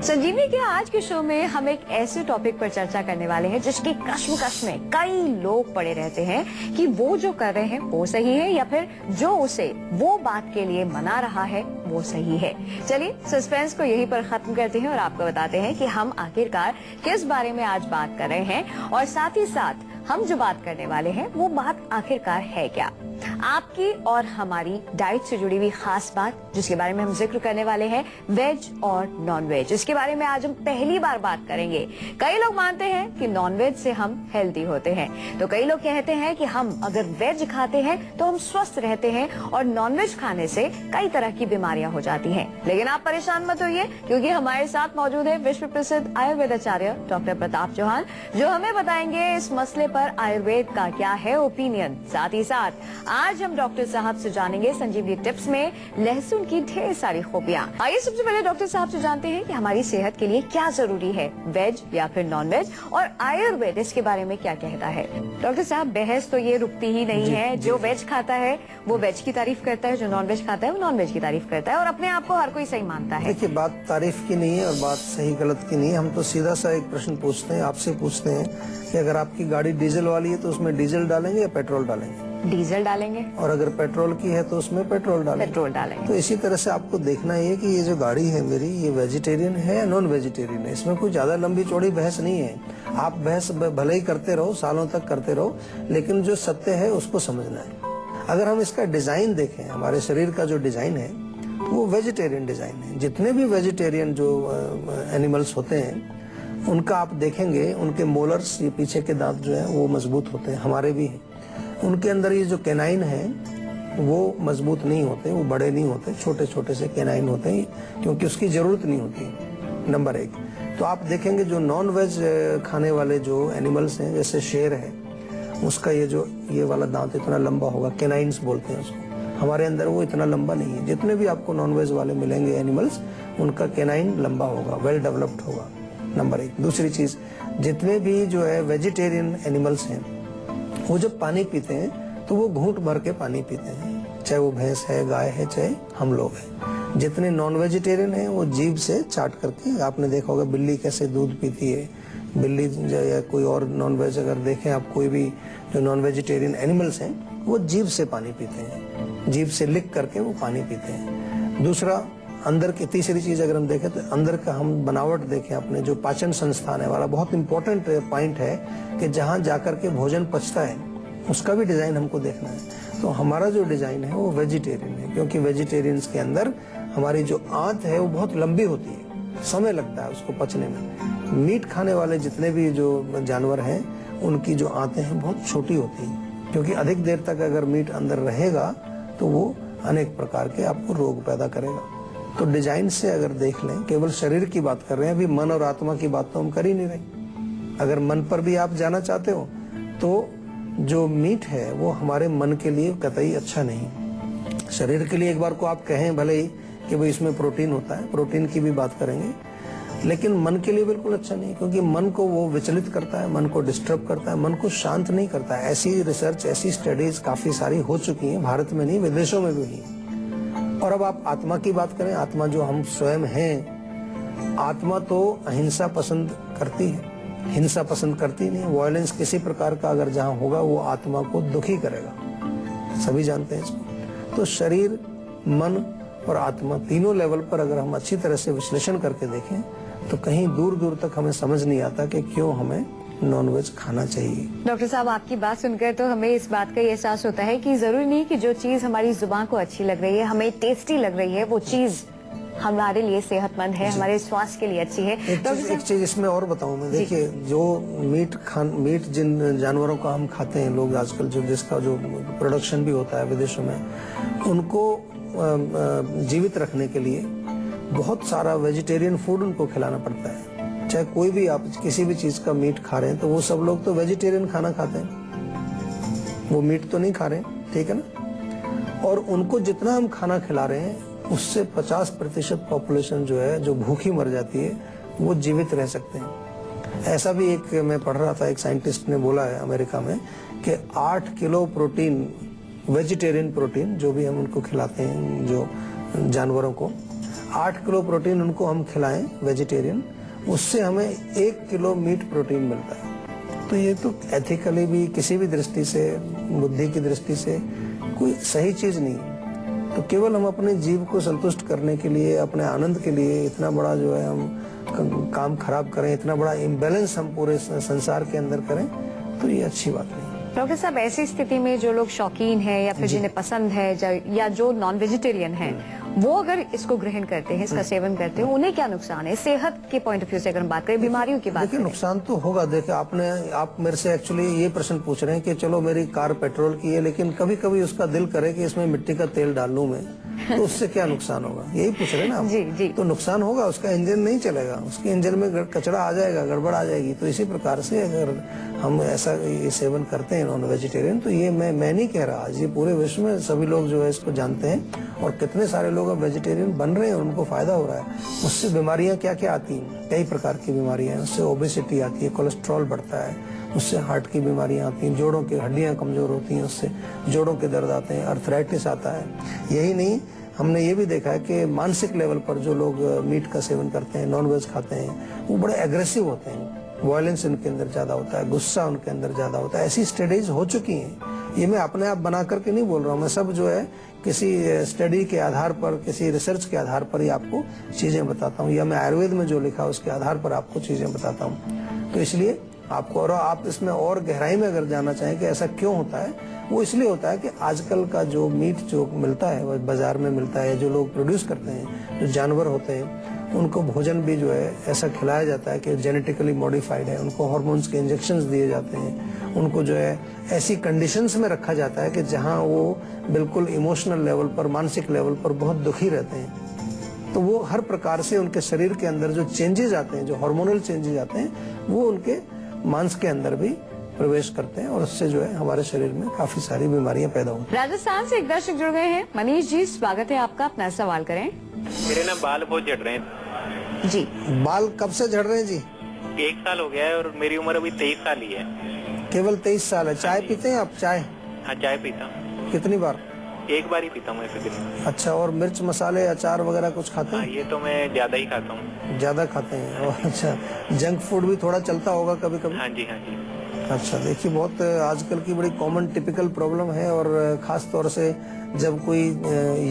संजीवनी के आज के शो में हम एक ऐसे टॉपिक पर चर्चा करने वाले हैं जिसकी कश्मकश में कई लोग पड़े रहते हैं कि वो जो कर रहे हैं वो सही है या फिर जो उसे वो बात के लिए मना रहा है वो सही है। चलिए सस्पेंस को यहीं पर खत्म करते हैं और आपको बताते हैं कि हम आखिरकार किस बारे में आज बात कर रहे हैं और साथ ही साथ हम जो बात करने वाले हैं वो बात आखिरकार है क्या। आपकी और हमारी डाइट से जुड़ी हुई खास बात जिसके बारे में हम जिक्र करने वाले हैं, वेज और नॉन वेज। इसके बारे में आज हम पहली बार बात करेंगे। कई लोग मानते हैं कि नॉन वेज से हम हेल्दी होते हैं, तो कई लोग कहते हैं कि हम अगर वेज खाते हैं तो हम स्वस्थ रहते हैं और नॉन वेज खाने से कई तरह की बीमारियां हो जाती हैं। लेकिन आप परेशान मत होइए, क्योंकि हमारे साथ मौजूद है विश्व प्रसिद्ध आयुर्वेदाचार्य डॉक्टर प्रताप चौहान, जो हमें बताएंगे इस मसले पर आयुर्वेद का क्या है ओपिनियन। साथ ही साथ आज हम डॉक्टर साहब से जानेंगे संजीवनी टिप्स में लहसुन की ढेर सारी खूबियां। आइए सबसे पहले डॉक्टर साहब से जानते हैं कि हमारी सेहत के लिए क्या जरूरी है, वेज या फिर नॉन वेज, और आयुर्वेद इसके बारे में क्या कहता है। डॉक्टर साहब, बहस तो ये रुकती ही नहीं है। जो वेज खाता है वो वेज की तारीफ करता है, जो नॉन वेज खाता है वो नॉन वेज की तारीफ करता है, और अपने आप को हर कोई सही मानता है। देखिए, बात तारीफ की नहीं है और बात सही गलत की नहीं है। हम तो सीधा सा एक प्रश्न पूछते हैं, आपसे पूछते हैं कि अगर आपकी गाड़ी डीजल वाली है तो उसमें डीजल डालेंगे या पेट्रोल डालेंगे? डीजल डालेंगे। और अगर पेट्रोल की है तो उसमें पेट्रोल डालेंगे। तो इसी तरह से आपको देखना है कि ये जो गाड़ी है मेरी, ये वेजिटेरियन है या नॉन वेजिटेरियन है। इसमें कोई ज्यादा लंबी चौड़ी बहस नहीं है। आप बहस भले ही करते रहो, सालों तक करते रहो, लेकिन जो सत्य है उसको समझना है। अगर हम इसका डिजाइन देखें, हमारे शरीर का जो डिजाइन है वो वेजिटेरियन डिजाइन है। जितने भी वेजिटेरियन जो एनिमल्स होते हैं उनका आप देखेंगे, उनके मोलर्स, ये पीछे के दांत जो है वो मजबूत होते हैं, हमारे भी हैं। उनके अंदर ये जो कैनाइन है वो मजबूत नहीं होते, वो बड़े नहीं होते, छोटे छोटे से कैनाइन होते हैं, क्योंकि उसकी जरूरत नहीं होती। नंबर एक। तो आप देखेंगे जो नॉन वेज खाने वाले जो एनिमल्स हैं, जैसे शेर है, उसका ये वाला दांत इतना लंबा होगा, कैनाइन्स बोलते हैं उसको। हमारे अंदर वो इतना लंबा नहीं है। जितने भी आपको नॉन वेज वाले मिलेंगे एनिमल्स, उनका कैनाइन लंबा होगा, वेल डेवलप्ड होगा। नंबर एक। दूसरी चीज, जितने भी जो है वेजिटेरियन एनिमल्स हैं वो जब पानी पीते हैं तो वो घूंट भर के पानी पीते हैं, चाहे वो भैंस है, गाय है, चाहे हम लोग हैं। जितने नॉन वेजिटेरियन हैं वो जीभ से चाट करके, आपने देखा होगा बिल्ली कैसे दूध पीती है, बिल्ली या कोई और नॉन वेज अगर देखें आप, कोई भी जो नॉन वेजिटेरियन एनिमल्स हैं वो जीभ से पानी पीते हैं, जीभ से लिक करके वो पानी पीते हैं। दूसरा, अंदर की तीसरी चीज अगर हम देखें तो अंदर का हम बनावट देखें, अपने जो पाचन संस्थान है वाला बहुत इंपॉर्टेंट पॉइंट है कि जहां जाकर के भोजन पचता है उसका भी डिजाइन हमको देखना है। तो हमारा जो डिजाइन है वो वेजिटेरियन है, क्योंकि वेजिटेरियंस के अंदर हमारी जो आंत है वो बहुत लंबी होती है, समय लगता है उसको पचने में। मीट खाने वाले जितने भी जो जानवर हैं उनकी जो आंतें हैं बहुत छोटी होती हैं, क्योंकि अधिक देर तक अगर मीट अंदर रहेगा तो वो अनेक प्रकार के आपको रोग पैदा करेगा। तो डिजाइन से अगर देख लें, केवल शरीर की बात कर रहे हैं, अभी मन और आत्मा की बात तो हम कर ही नहीं रहे। अगर मन पर भी आप जाना चाहते हो तो जो मीट है वो हमारे मन के लिए कतई अच्छा नहीं। शरीर के लिए एक बार को आप कहें भले ही कि भाई इसमें प्रोटीन होता है, प्रोटीन की भी बात करेंगे, लेकिन मन के लिए बिल्कुल अच्छा नहीं, क्योंकि मन को वो विचलित करता है, मन को डिस्टर्ब करता है, मन को शांत नहीं करता है। ऐसी रिसर्च, ऐसी स्टडीज काफी सारी हो चुकी हैं, भारत में नहीं विदेशों में भी हुई। और अब आप आत्मा की बात करें, आत्मा जो हम स्वयं हैं, आत्मा तो अहिंसा पसंद करती है, हिंसा पसंद करती नहीं। वायलेंस किसी प्रकार का अगर जहां होगा वो आत्मा को दुखी करेगा, सभी जानते हैं इसको। तो शरीर, मन और आत्मा तीनों लेवल पर अगर हम अच्छी तरह से विश्लेषण करके देखें तो कहीं दूर दूर तक हमें समझ नहीं आता कि क्यों हमें नॉन वेज खाना चाहिए। डॉक्टर साहब, आपकी बात सुनकर तो हमें इस बात का एहसास होता है कि जरूरी नहीं कि जो चीज हमारी जुबान को अच्छी लग रही है, हमें टेस्टी लग रही है, वो चीज हमारे लिए सेहतमंद है, हमारे स्वास्थ्य के लिए अच्छी है। एक चीज इसमें और बताऊं मैं, देखिए जो मीट जिन जानवरों का हम खाते हैं लोग आजकल, जो जिसका जो प्रोडक्शन भी होता है विदेशों में, उनको जीवित रखने के लिए बहुत सारा वेजिटेरियन फूड उनको खिलाना पड़ता है। चाहे कोई भी आप किसी भी चीज का मीट खा रहे हैं तो वो सब लोग तो वेजिटेरियन खाना खाते हैं, वो मीट तो नहीं खा रहे, ठीक है ना। और उनको जितना हम खाना खिला रहे हैं उससे 50% पॉपुलेशन जो है, जो भूखी मर जाती है, वो जीवित रह सकते हैं। ऐसा भी एक मैं पढ़ रहा था, एक साइंटिस्ट ने बोला है अमेरिका में कि 8 किलो प्रोटीन, वेजिटेरियन प्रोटीन जो भी हम उनको खिलाते हैं जो जानवरों को, 8 किलो प्रोटीन उनको हम खिलाएं वेजिटेरियन, उससे हमें 1 किलो मीट प्रोटीन मिलता है। तो ये तो एथिकली भी, किसी भी दृष्टि से, बुद्धि की दृष्टि से कोई सही चीज नहीं है। तो केवल हम अपने जीव को संतुष्ट करने के लिए, अपने आनंद के लिए इतना बड़ा जो है हम काम खराब करें, इतना बड़ा इम्बैलेंस हम पूरे संसार के अंदर करें, तो ये अच्छी बात नहीं। डॉक्टर साहब, ऐसी स्थिति में जो लोग शौकीन हैं या फिर जिन्हें पसंद है या जो नॉन वेजिटेरियन हैं, वो अगर इसको ग्रहण करते हैं, इसका सेवन करते हैं, उन्हें क्या नुकसान है सेहत के पॉइंट ऑफ व्यू से अगर हम बात करें, बीमारियों की बात देखिए करें? नुकसान तो होगा। देखिए आप मेरे से एक्चुअली ये प्रश्न पूछ रहे हैं कि चलो मेरी कार पेट्रोल की है, लेकिन कभी कभी उसका दिल करे कि इसमें मिट्टी का तेल डाल लूं मैं, तो उससे क्या नुकसान होगा, यही पूछ रहे हैं ना आप? जी जी। तो नुकसान होगा, उसका इंजन नहीं चलेगा, उसके इंजन में कचरा आ जाएगा, गड़बड़ आ जाएगी। तो इसी प्रकार से अगर हम ऐसा ये सेवन करते हैं नॉन वेजिटेरियन, तो ये मैं नहीं कह रहा, आज ये पूरे विश्व में सभी लोग जो है इसको जानते हैं, और कितने सारे लोग अब वेजिटेरियन बन रहे हैं, उनको फायदा हो रहा है। उससे बीमारियां क्या क्या आती हैं, कई प्रकार की बीमारियां हैं। उससे ओबेसिटी आती है, कोलेस्ट्रॉल बढ़ता है, उससे हार्ट की बीमारियां आती हैं, जोड़ों की हड्डियां कमजोर होती हैं, उससे जोड़ों के दर्द आते हैं, अर्थराइटिस आता है। यही नहीं, हमने ये भी देखा है कि मानसिक लेवल पर जो लोग मीट का सेवन करते हैं, नॉन वेज खाते हैं, वो बड़े एग्रेसिव होते हैं, वायलेंस उनके अंदर ज्यादा होता है, गुस्सा उनके अंदर ज्यादा होता है। ऐसी स्टडीज हो चुकी हैं, ये मैं अपने आप बना करके नहीं बोल रहा हूँ, मैं सब जो है किसी स्टडी के आधार पर, किसी रिसर्च के आधार पर ही आपको चीजें बताता हूँ, या मैं आयुर्वेद में जो लिखा उसके आधार पर आपको चीजें बताता हूँ। तो इसलिए आपको, और आप इसमें और गहराई में अगर जानना चाहें कि ऐसा क्यों होता है, वो इसलिए होता है कि आजकल का जो मीट जो मिलता है, वो बाजार में मिलता है, जो लोग प्रोड्यूस करते हैं, जो जानवर होते हैं, उनको भोजन भी जो है ऐसा खिलाया जाता है कि जेनेटिकली मॉडिफाइड है, उनको हार्मोन्स के इंजेक्शंस दिए जाते हैं, उनको जो है ऐसी कंडीशंस में रखा जाता है कि जहां वो बिल्कुल इमोशनल लेवल पर, मानसिक लेवल पर बहुत दुखी रहते हैं। तो वो हर प्रकार से उनके शरीर के अंदर जो चेंजेस आते हैं, जो हार्मोनल चेंजेस आते हैं, वो उनके मांस के अंदर भी प्रवेश करते हैं, और उससे जो है हमारे शरीर में काफी सारी बीमारियां पैदा होती हैं। राजस्थान से एक दर्शक जुड़ गए हैं। मनीष जी, स्वागत है आपका, अपना सवाल करें। मेरे ना बाल बहुत झड़ रहे हैं जी। बाल कब से झड़ रहे हैं जी? 1 साल हो गया है और मेरी उम्र अभी 23 साल ही है। केवल 23 साल है। चाय पीते हैं आप? चाय हाँ, चाय पीता हूँ। कितनी बार? 1 बार ही पीता हूँ ऐसे दिन में। अच्छा, और मिर्च मसाले अचार वगैरह कुछ खाते हाँ, हैं? ये तो मैं ज्यादा ही खाता हूँ। ज्यादा खाते हैं? और अच्छा, जंक फूड भी थोड़ा चलता होगा कभी कभी? हाँ जी, हाँ जी। अच्छा, देखिए बहुत आजकल की बड़ी कॉमन टिपिकल प्रॉब्लम है, और खास तौर से जब कोई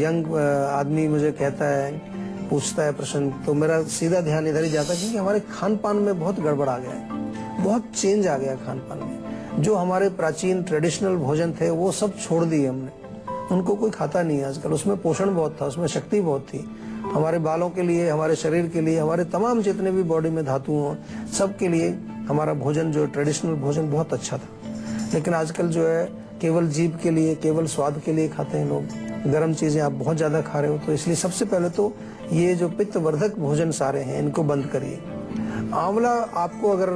यंग आदमी मुझे कहता है, पूछता है प्रश्न, तो मेरा सीधा ध्यान इधर ही जाता है, क्योंकि हमारे खान पान में बहुत गड़बड़ आ गया है, बहुत चेंज आ गया खान पान में। जो हमारे प्राचीन ट्रेडिशनल भोजन थे वो सब छोड़ दिए हमने, उनको कोई खाता नहीं है आजकल। उसमें पोषण बहुत था, उसमें शक्ति बहुत थी, हमारे बालों के लिए, हमारे शरीर के लिए, हमारे तमाम जितने भी बॉडी में धातु हों, सब के लिए हमारा भोजन, जो ट्रेडिशनल भोजन, बहुत अच्छा था। लेकिन आजकल जो है केवल जीभ के लिए, केवल स्वाद के लिए खाते हैं लोग। गर्म चीजें आप बहुत ज्यादा खा रहे हो, तो इसलिए सबसे पहले तो ये जो पित्तवर्धक भोजन सारे हैं, इनको बंद करिए। आंवला आपको अगर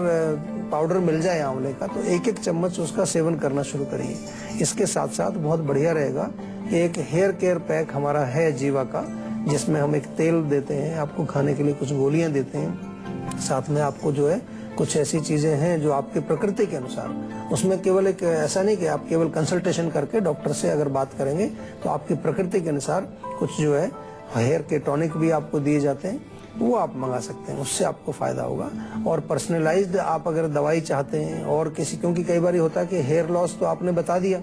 पाउडर मिल जाए आंवले का, तो 1-1 चम्मच उसका सेवन करना शुरू करिए। इसके साथ साथ बहुत बढ़िया रहेगा कि एक हेयर केयर पैक हमारा है जीवा का, जिसमें हम एक तेल देते हैं आपको खाने के लिए, कुछ गोलियां देते हैं, साथ में आपको जो है कुछ ऐसी चीजें हैं जो आपकी प्रकृति के अनुसार, उसमें केवल एक ऐसा नहीं कि आप केवल कंसल्टेशन करके डॉक्टर से अगर बात करेंगे, तो आपकी प्रकृति के अनुसार कुछ जो है हेयर के टॉनिक भी आपको दिए जाते हैं, वो आप मंगा सकते हैं, उससे आपको फायदा होगा। और पर्सनलाइज्ड आप अगर दवाई चाहते हैं, और किसी, क्योंकि कई बार होता है कि हेयर लॉस तो आपने बता दिया,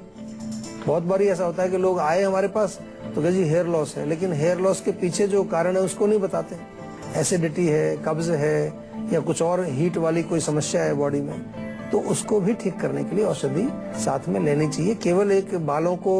बहुत बार ऐसा होता है कि लोग आए हमारे पास तो कहे जी हेयर लॉस है, लेकिन हेयर लॉस के पीछे जो कारण है उसको नहीं बताते। एसिडिटी है, कब्ज है, या कुछ और हीट वाली कोई समस्या है बॉडी में, तो उसको भी ठीक करने के लिए औषधि साथ में लेनी चाहिए। केवल एक बालों को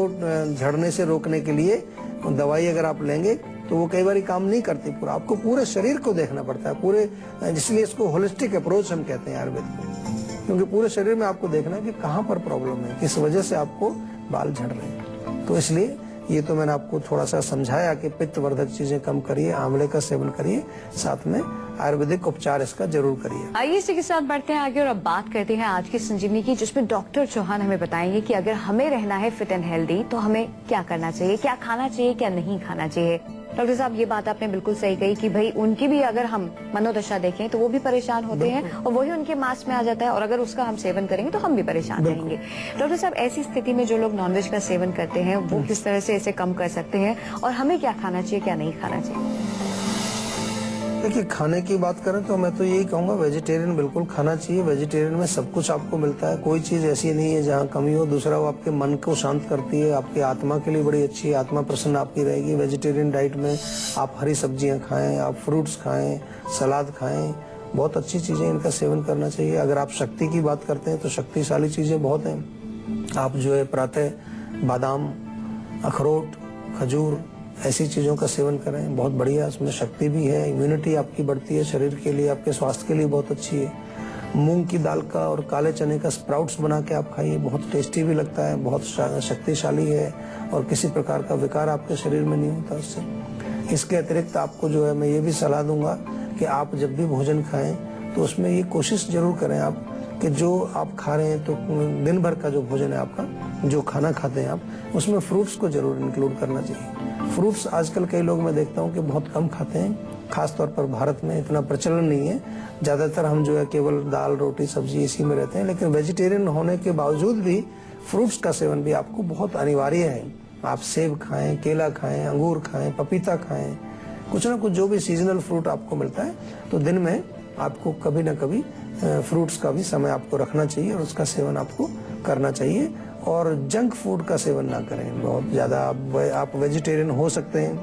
झड़ने से रोकने के लिए दवाई अगर आप लेंगे तो वो कई बार काम नहीं करती, पूरा आपको पूरे शरीर को देखना पड़ता है, पूरे, इसलिए इसको होलिस्टिक अप्रोच हम कहते हैं आयुर्वेद को, क्योंकि पूरे शरीर में आपको देखना है कि कहाँ पर प्रॉब्लम है, किस वजह से आपको बाल झड़ रहे हैं। तो इसलिए ये तो मैंने आपको थोड़ा सा समझाया कि पित्तवर्धक चीजें कम करिए, आंवले का सेवन करिए, साथ में आयुर्वेदिक उपचार इसका जरूर करिए। आइए इसी के साथ बढ़ते हैं आगे और अब बात करते हैं आज की संजीवनी की, जिसमें डॉक्टर चौहान हमें बताएंगे कि अगर हमें रहना है फिट एंड हेल्दी तो हमें क्या करना चाहिए, क्या खाना चाहिए, क्या नहीं खाना चाहिए। डॉक्टर साहब, ये बात आपने बिल्कुल सही कही कि भाई उनकी भी अगर हम मनोदशा देखें तो वो भी परेशान होते हैं, और वही उनके मांस में आ जाता है, और अगर उसका हम सेवन करेंगे तो हम भी परेशान रहेंगे। डॉक्टर साहब, ऐसी स्थिति में जो लोग नॉनवेज का सेवन करते हैं वो किस तरह से इसे कम कर सकते हैं, और हमें क्या खाना चाहिए, क्या नहीं खाना चाहिए? देखिए, खाने की बात करें तो मैं तो यही कहूँगा वेजिटेरियन बिल्कुल खाना चाहिए। वेजिटेरियन में सब कुछ आपको मिलता है, कोई चीज़ ऐसी नहीं है जहाँ कमी हो। दूसरा, वो आपके मन को शांत करती है, आपकी आत्मा के लिए बड़ी अच्छी है, आत्मा प्रसन्न आपकी रहेगी। वेजिटेरियन डाइट में आप हरी सब्जियाँ खाएं, आप फ्रूट्स खाएं, सलाद खाएं, बहुत अच्छी चीज़ें इनका सेवन करना चाहिए। अगर आप शक्ति की बात करते हैं तो शक्तिशाली चीज़ें बहुत हैं। आप जो है प्रातः बादाम, अखरोट, खजूर ऐसी चीज़ों का सेवन करें, बहुत बढ़िया, उसमें शक्ति भी है, इम्यूनिटी आपकी बढ़ती है, शरीर के लिए, आपके स्वास्थ्य के लिए बहुत अच्छी है। मूंग की दाल का और काले चने का स्प्राउट्स बना के आप खाइए, बहुत टेस्टी भी लगता है, बहुत शक्तिशाली है और किसी प्रकार का विकार आपके शरीर में नहीं होता उससे। इसके अतिरिक्त आपको जो है मैं ये भी सलाह दूंगा कि आप जब भी भोजन खाएं तो उसमें ये कोशिश जरूर करें आप कि जो आप खा रहे हैं तो दिन भर का जो भोजन है आपका, जो खाना खाते हैं आप, उसमें फ्रूट्स को जरूर इंक्लूड करना चाहिए। फ्रूट्स आजकल कई लोग मैं देखता हूँ कि बहुत कम खाते हैं, खासतौर पर भारत में इतना प्रचलन नहीं है। ज़्यादातर हम जो है केवल दाल, रोटी, सब्जी इसी में रहते हैं, लेकिन वेजिटेरियन होने के बावजूद भी फ्रूट्स का सेवन भी आपको बहुत अनिवार्य है। आप सेब खाएं, केला खाएं, अंगूर खाएं, पपीता खाएं, कुछ ना कुछ जो भी सीजनल फ्रूट आपको मिलता है, तो दिन में आपको कभी ना कभी फ्रूट्स का भी समय आपको रखना चाहिए और उसका सेवन आपको करना चाहिए। और जंक फूड का सेवन ना करें बहुत ज़्यादा। आप वेजिटेरियन हो सकते हैं,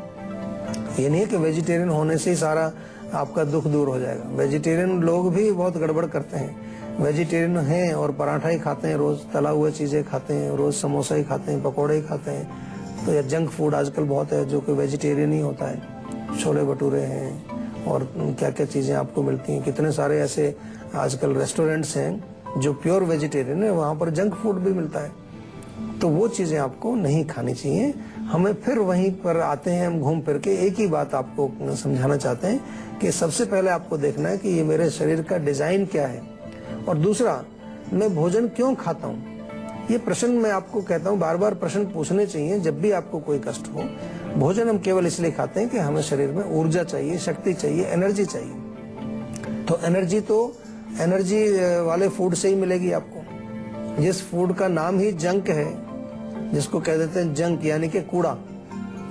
ये नहीं है कि वेजिटेरियन होने से ही सारा आपका दुख दूर हो जाएगा। वेजिटेरियन लोग भी बहुत गड़बड़ करते हैं। वेजिटेरियन हैं और पराठा ही खाते हैं, रोज तला हुआ चीज़ें खाते हैं, रोज समोसा ही खाते हैं, पकौड़े ही खाते हैं। तो ये जंक फूड आजकल बहुत है जो कि वेजिटेरियन ही होता है। छोले भटूरे हैं और क्या क्या चीज़ें आपको मिलती हैं। कितने सारे ऐसे आजकल रेस्टोरेंट्स हैं जो प्योर वेजिटेरियन है, वहाँ पर जंक फूड भी मिलता है। तो वो चीजें आपको नहीं खानी चाहिए। हमें फिर वहीं पर आते हैं हम घूम फिर के, एक ही बात आपको समझाना चाहते हैं कि सबसे पहले आपको देखना है कि ये मेरे शरीर का डिजाइन क्या है, और दूसरा, मैं भोजन क्यों खाता हूँ। ये प्रश्न मैं आपको कहता हूँ, बार बार प्रश्न पूछने चाहिए जब भी आपको कोई कष्ट हो। भोजन हम केवल इसलिए खाते हैं कि हमें शरीर में ऊर्जा चाहिए, शक्ति चाहिए, एनर्जी चाहिए। तो एनर्जी वाले फूड से ही मिलेगी आपको। जिस फूड का नाम ही जंक है, जिसको कह देते हैं जंक यानी कि कूड़ा,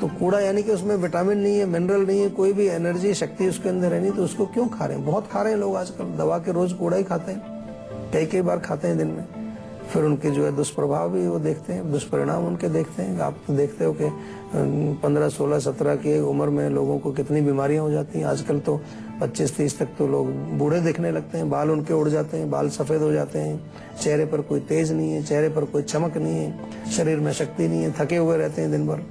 तो कूड़ा यानी कि उसमें विटामिन नहीं है, मिनरल नहीं है, कोई भी एनर्जी शक्ति उसके अंदर है नहीं, तो उसको क्यों खा रहे हैं। बहुत खा रहे हैं लोग आजकल, दबा के रोज कूड़ा ही खाते हैं, कई बार खाते हैं दिन में। फिर उनके जो है दुष्प्रभाव भी वो देखते हैं, दुष्परिणाम उनके देखते हैं। आप तो देखते हो कि 15, 16, 17 की उम्र में लोगों को कितनी बीमारियां हो जाती हैं। आजकल तो 25-30 तक तो लोग बूढ़े दिखने लगते हैं, बाल उनके उड़ जाते हैं, बाल सफेद हो जाते हैं, चेहरे पर कोई तेज नहीं है, चेहरे पर कोई चमक नहीं है, शरीर में शक्ति नहीं है, थके हुए रहते हैं दिन भर,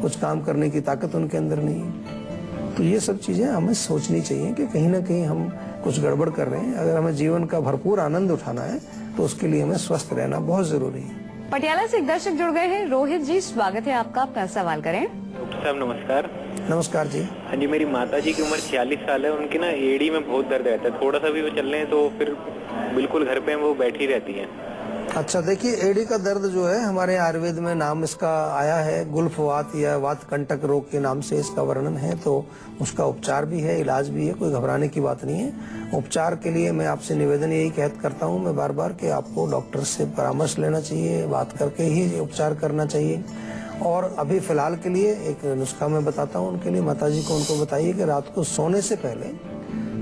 कुछ काम करने की ताकत उनके अंदर नहीं है। तो ये सब चीजें हमें सोचनी चाहिए कि कहीं ना कहीं हम कुछ गड़बड़ कर रहे हैं। अगर हमें जीवन का भरपूर आनंद उठाना है तो उसके लिए हमें स्वस्थ रहना बहुत जरूरी है। पटियाला से एक दर्शक जुड़ गए हैं। रोहित जी, स्वागत है आपका, अपना सवाल करें। डॉक्टर साहब नमस्कार। नमस्कार जी। हाँ जी, मेरी माता जी की उम्र 46 साल है। उनकी ना एड़ी में बहुत दर्द रहता है, थोड़ा सा भी वो चल रहे हैं तो फिर बिल्कुल घर पे वो बैठी रहती है। अच्छा, देखिए, एड़ी का दर्द जो है हमारे आयुर्वेद में नाम इसका आया है, गुल्फवात या वात कंटक रोग के नाम से इसका वर्णन है। तो उसका उपचार भी है, इलाज भी है, कोई घबराने की बात नहीं है। उपचार के लिए मैं आपसे निवेदन यही करता हूँ मैं बार बार कि आपको डॉक्टर से परामर्श लेना चाहिए, बात करके ही उपचार करना चाहिए। और अभी फिलहाल के लिए एक नुस्खा मैं बताता हूँ उनके लिए। माताजी को उनको बताइए कि रात को सोने से पहले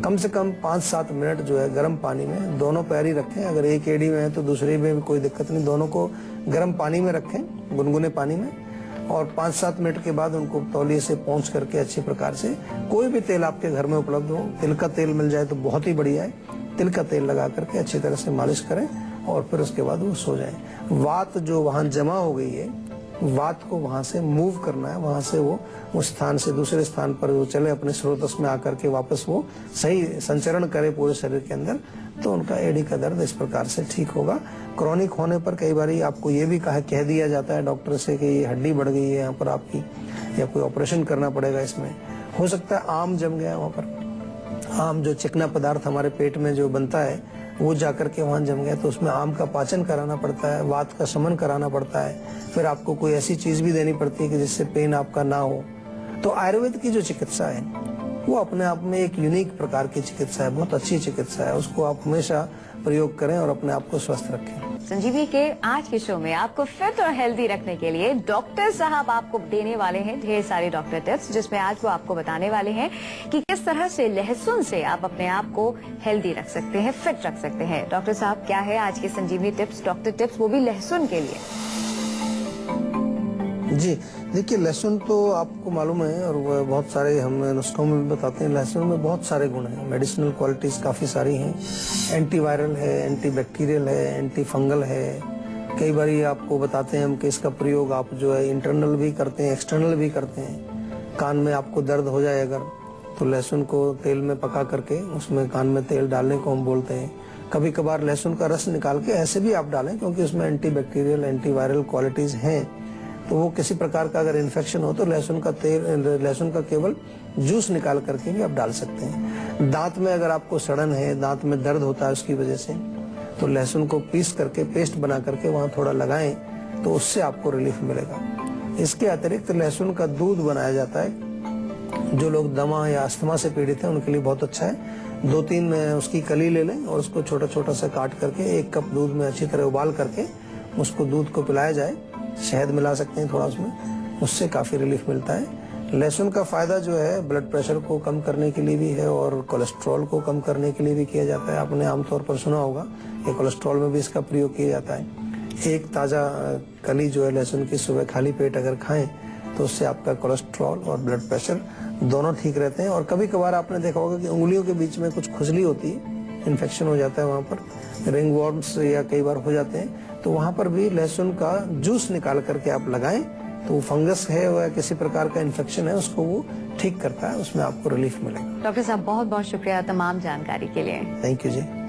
कम से कम 5-7 मिनट जो है गर्म पानी में दोनों पैर ही रखें। अगर एक एड़ी में है तो दूसरी में भी कोई दिक्कत नहीं, दोनों को गर्म पानी में रखें, गुनगुने पानी में, और 5-7 मिनट के बाद उनको तौलिए से पोंछ करके अच्छी प्रकार से, कोई भी तेल आपके घर में उपलब्ध हो, तिल का तेल मिल जाए तो बहुत ही बढ़िया है, तिल का तेल लगा करके अच्छी तरह से मालिश करें और फिर उसके बाद वो सो जाए। वात जो वहाँ जमा हो गई है, वात को वहां से मूव करना है, वहां से वो उस स्थान से दूसरे स्थान पर वो चले, अपने स्रोतस में आकर के वापस वो सही संचरण करे पूरे शरीर के अंदर, तो उनका एड़ी का दर्द इस प्रकार से ठीक होगा। क्रॉनिक होने पर कई बार आपको ये भी कह दिया जाता है डॉक्टर से कि ये हड्डी बढ़ गई है यहाँ पर आपकी, या कोई ऑपरेशन करना पड़ेगा इसमें। हो सकता है आम जम गया वहाँ पर, आम जो चिकना पदार्थ हमारे पेट में जो बनता है वो जाकर के वहां जम गया, तो उसमें आम का पाचन कराना पड़ता है, वात का शमन कराना पड़ता है, फिर आपको कोई ऐसी चीज भी देनी पड़ती है कि जिससे पेन आपका ना हो। तो आयुर्वेद की जो चिकित्सा है वो अपने आप में एक यूनिक प्रकार की चिकित्सा है, बहुत अच्छी चिकित्सा है, उसको आप हमेशा प्रयोग करें और अपने आप को स्वस्थ रखें। संजीवनी के आज के शो में आपको फिट और हेल्दी रखने के लिए डॉक्टर साहब आपको देने वाले हैं ढेर सारे डॉक्टर टिप्स, जिसमें आज वो आपको बताने वाले हैं कि किस तरह से लहसुन से आप अपने आप को हेल्दी रख सकते हैं, फिट रख सकते हैं। डॉक्टर साहब, क्या है आज के संजीवनी टिप्स, डॉक्टर टिप्स, वो भी लहसुन के लिए? जी देखिए, लहसुन तो आपको मालूम है और वह बहुत सारे हम नुस्खों में भी बताते हैं। लहसुन में बहुत सारे गुण हैं, मेडिसिनल क्वालिटीज काफ़ी सारी हैं। एंटीवायरल है, एंटीबैक्टीरियल है, एंटी फंगल है। कई बार ये आपको बताते हैं हम कि इसका प्रयोग आप जो है इंटरनल भी करते हैं, एक्सटर्नल भी करते हैं। कान में आपको दर्द हो जाए अगर, तो लहसुन को तेल में पका करके उसमें कान में तेल डालने को हम बोलते हैं। कभी कभार लहसुन का रस निकाल के ऐसे भी आप डालें, क्योंकि उसमें एंटीबैक्टीरियल, एंटीवायरल क्वालिटीज हैं। तो वो किसी प्रकार का अगर इन्फेक्शन हो तो लहसुन का केवल जूस निकाल करके भी आप डाल सकते हैं। दांत में अगर आपको सड़न है, दांत में दर्द होता है उसकी वजह से, तो लहसुन को पीस करके पेस्ट बना करके वहाँ थोड़ा लगाएं तो उससे आपको रिलीफ मिलेगा। इसके अतिरिक्त लहसुन का दूध बनाया जाता है। जो लोग दमा या अस्थमा से पीड़ित हैं उनके लिए बहुत अच्छा है। 2-3 उसकी कली ले लें और उसको छोटा छोटा सा काट करके 1 कप दूध में अच्छी तरह उबाल करके उसको दूध को पिलाया जाए। शहद मिला सकते हैं थोड़ा उसमें, उससे काफ़ी रिलीफ मिलता है। लहसुन का फ़ायदा जो है ब्लड प्रेशर को कम करने के लिए भी है और कोलेस्ट्रॉल को कम करने के लिए भी किया जाता है। आपने आमतौर पर सुना होगा कि कोलेस्ट्रॉल में भी इसका प्रयोग किया जाता है। एक ताज़ा कली जो है लहसुन की सुबह खाली पेट अगर खाएं तो उससे आपका कोलेस्ट्रॉल और ब्लड प्रेशर दोनों ठीक रहते हैं। और कभी कभार आपने देखा होगा कि उंगलियों के बीच में कुछ खुजली होती है, इन्फेक्शन हो जाता है वहाँ पर, रिंग वॉर्म्स या कई बार हो जाते हैं, तो वहाँ पर भी लहसुन का जूस निकाल करके आप लगाएं तो फंगस है या किसी प्रकार का इन्फेक्शन है उसको वो ठीक करता है, उसमें आपको रिलीफ मिलेगा। डॉक्टर साहब, बहुत बहुत शुक्रिया तमाम जानकारी के लिए। Thank you ji.